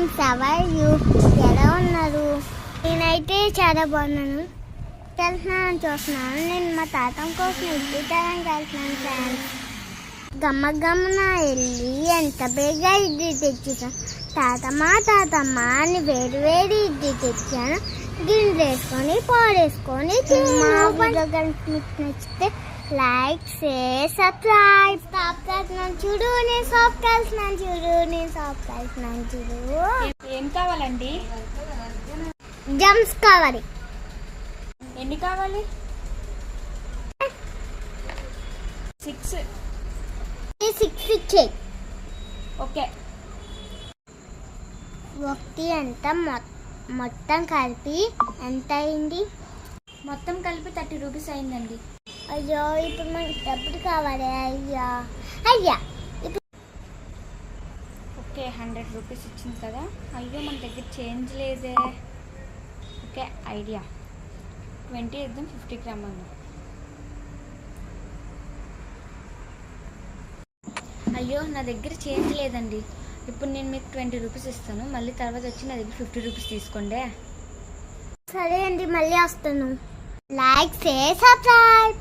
Friends, hour you ఎలా ఉన్నారు? నేనైతే చాలా బాగున్నాను. వెళ్తున్నాను చూస్తున్నాను. నేను మా తాతమ్మ కోసం ఇడ్లీ తయారు వెళ్తున్నాను ఫ్రెండ్స్. గమ్మన వెళ్ళి ఎంత బేగా ఇడ్లీ తెచ్చాను. తాతమ్మ అని వేడి ఇడ్లీ తెచ్చాను. గిన్నెలు వేసుకొని పాడేసుకొని మా వీడియో మీకు నచ్చితే లైక్ షేర్ సబ్స్క్రైబ్. చూడు నేను షాప్కి వెళ్తున్నాను చూడు. ఏం కావాలండి? జమ్స్ కావాలి. ఎన్ని కావాలి? 6 ఇచ్చేయి. ఓకే. ఒకటి ఎంత మొత్తం కలిపి ఎంత అయింది? మొత్తం కలిపి 30 రూపీస్ అయిందండి. అయ్యో, ఇప్పుడు మనకి డబ్బులు కావాలి. అయ్యా ఓకే, 100 రూపీస్ ఇచ్చింది కదా. అయ్యో, మన దగ్గర చేంజ్ లేదే. Okay, idea. 20 ఇద్దాం, 50 గ్రామ్ అండి. అయ్యో, నా దగ్గర చేంజ్ లేదండి. ఇప్పుడు నేను మీకు 20 రూపీస్ ఇస్తాను. మళ్ళీ తర్వాత వచ్చి నా దగ్గర 50 రూపీస్ తీసుకోండి. సరే అండి, మళ్ళీ వస్తాను. Like share subscribe.